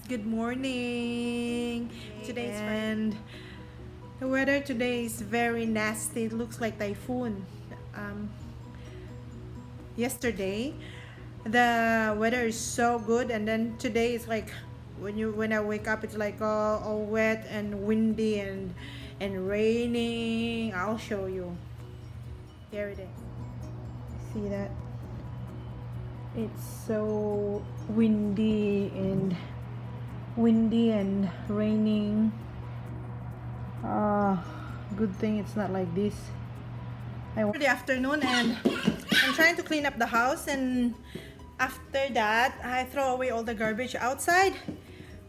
Good morning. Today and the weather today is very nasty. It looks like typhoon. Um, Yesterday, the weather is so good, and then today is like when I wake up, it's like all wet and windy and raining. I'll show you. There it is. See that? It's so windy and raining. Good thing it's not like this. The afternoon, and I'm trying to clean up the house, and after that I throw away all the garbage outside.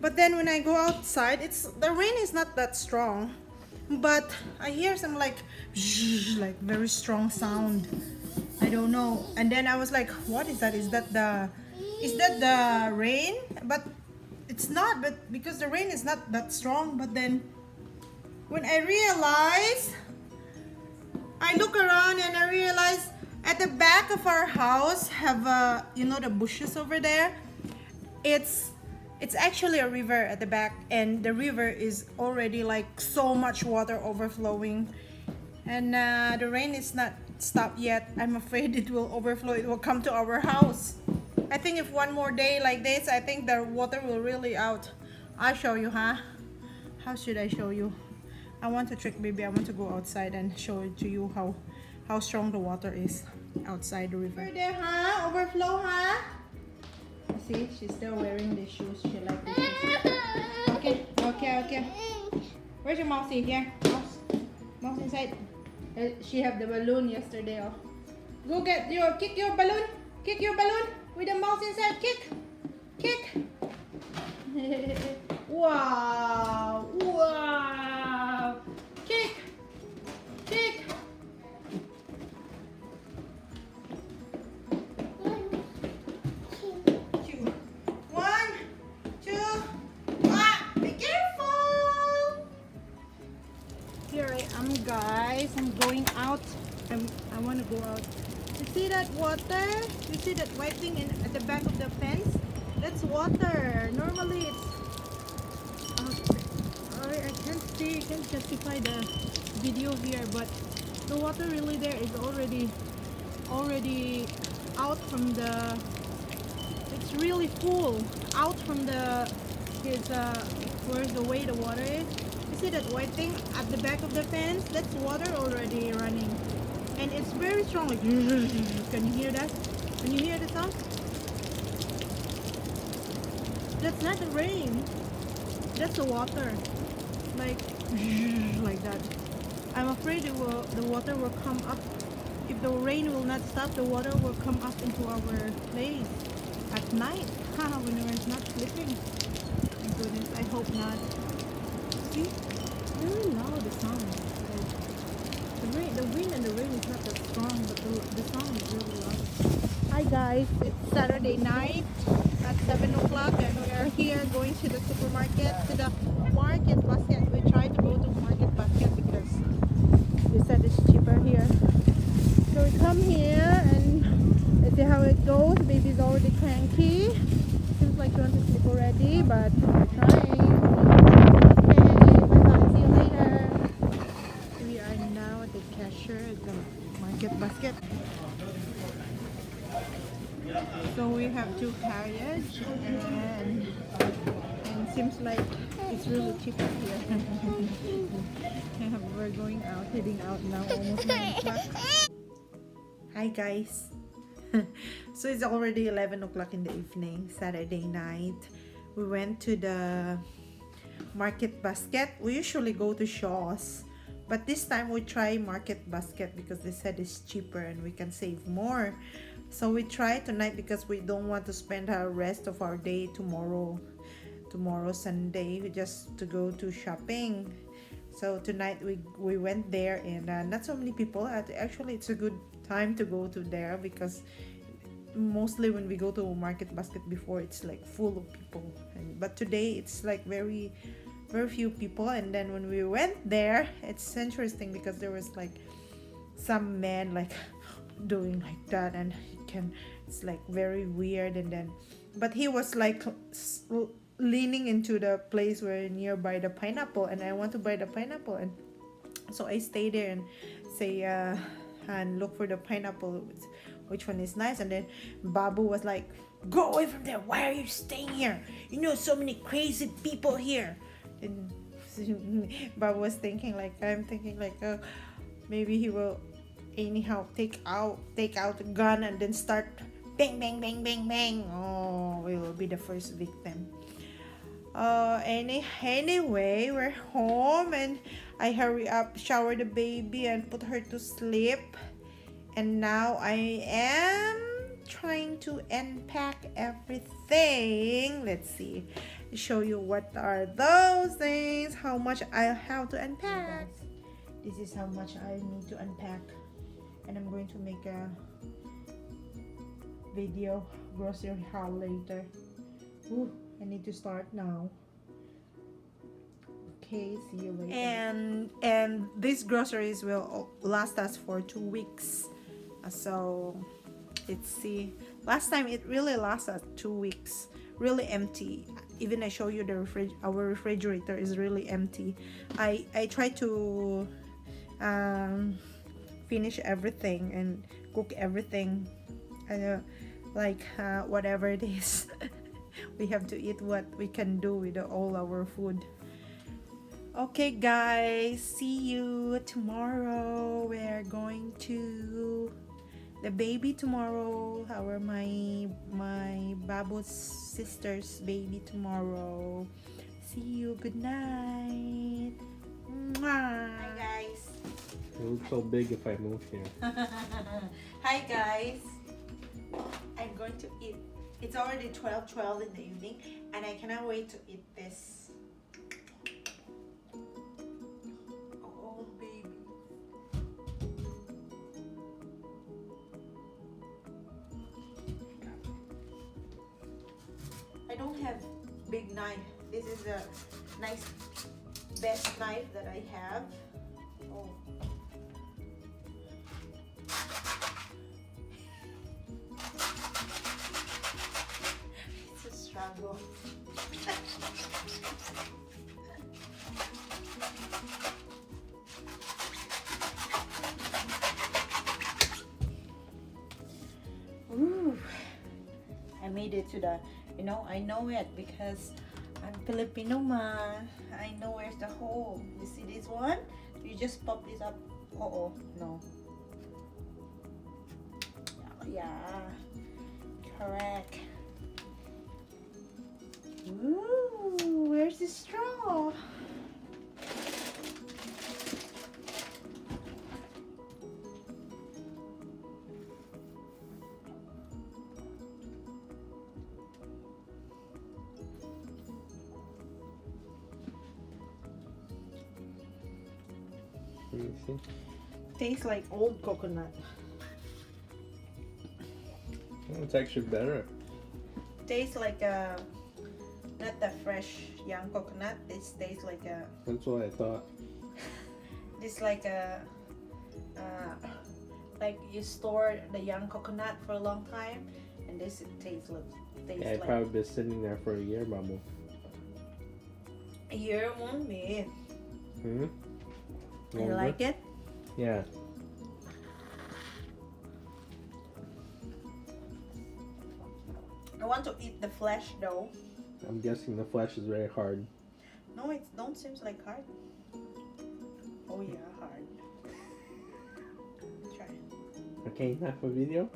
But then when I go outside, the rain is not that strong, but I hear some like very strong sound. I don't know. And then I was like, what is that? Is that the rain? But it's not, but because the rain is not that strong. But then when I look around and I realize at the back of our house have the bushes over there. It's actually a river at the back, and the river is already like so much water overflowing, and the rain is not stopped yet. I'm afraid it will overflow. It will come to our house. I think if one more day like this, I think the water will really out. I'll show you, huh? How should I show you? I want to trick baby. I want to go outside and show it to you how strong the water is outside the river. Over there, huh? Overflow, huh? See, she's still wearing the shoes. She likes the shoes. Okay. Where's your mousey? Here, mouse inside. She have the balloon yesterday. Oh, go kick your balloon. Kick your balloon with the mouse inside. Kick. Wow. Kick. 1, 2. Be careful. Here I am, guys. I'm going out. I want to go out. You see that water? You see that white thing at the back of the fence? That's water. Normally it's I can't justify the video here, but the water really there is already out from the, it's really full out from the, where's the way the water is. You see that white thing at the back of the fence? That's water already running, and it's very strong, like can you hear that? Can you hear the sound? That's not the rain, that's the water, like that. I'm afraid the water will come up. If the rain will not stop, the water will come up into our place at night. When we're not sleeping. My goodness, I hope not. See, very loud the sound. Like, the wind and the rain is not that strong, but the sound is really loud. Hi guys, it's Saturday night at 7 o'clock, and we are here going to the supermarket, to the market basket. We try to go to market basket because they said it's cheaper here. So we come here and let's see how it goes. Baby's already cranky. Seems like she wants to sleep already, but we're trying. Okay, bye-bye. See you later. We are now at the cashier at the market basket. So we have 2 carriage, and seems like it's really cheap here. We're going out, heading out now, almost 9 o'clock. Hi guys. So it's already 11 o'clock in the evening, Saturday night. We went to the market basket. We usually go to Shaw's, but this time we try market basket because they said it's cheaper and we can save more. So we try tonight because we don't want to spend the rest of our day tomorrow Sunday just to go to shopping. So tonight we went there, and not so many people. Actually, it's a good time to go to there because mostly when we go to market basket before, it's like full of people, but today it's like very few people. And then when we went there, it's interesting because there was like some man like doing like that, and it's like very weird. And then but he was like leaning into the place where nearby the pineapple, and I want to buy the pineapple, and so I stay there and say and look for the pineapple, which one is nice. And then Babu was like, "Go away from there! Why are you staying here? You know so many crazy people here." And Babu was thinking like, I'm thinking like, maybe he will anyhow take out a gun and then start bang bang bang bang bang. Oh, we will be the first victim. Anyway, we're home and I hurry up, shower the baby and put her to sleep. And now I am trying to unpack everything. Let's see, show you what are those things, how much I have to unpack. This is how much I need to unpack, and I'm going to make a video grocery haul later. Ooh, I need to start now. Okay, see you later. And these groceries will last us for 2 weeks. So let's see. Last time it really lasted us 2 weeks, really empty. Even I show you the our refrigerator is really empty. I try to finish everything and cook everything, whatever it is. We have to eat what we can do with all our food. Okay guys, see you tomorrow. We are going to the baby tomorrow, my Babu's sister's baby tomorrow. See you. Good night. Mwah. Hi guys. It looks so big if I move here. Hi guys. I'm going to eat. It's already 12:12 in the evening, and I cannot wait to eat this. Oh baby. I don't have big knife. This is a nice best knife that I have. Oh. It's a struggle. Ooh. I made it to the, I know it because I'm Filipino ma. I know where's the hole. You see this one? You just pop this up. Oh, no. Yeah. Correct. Ooh, where's the straw? Let me see. Tastes like old coconut. Oh, it's actually better. Tastes like not the fresh young coconut. It tastes like a. That's what I thought. This like a like you store the young coconut for a long time, and this tastes like. Yeah, I've probably been sitting there for a year, Babu. A year won't be. Hmm. You like it? Yeah. I want to eat the flesh though. I'm guessing the flesh is very hard. No, it don't seems like hard. Oh yeah, hard. Try. Okay, enough of video.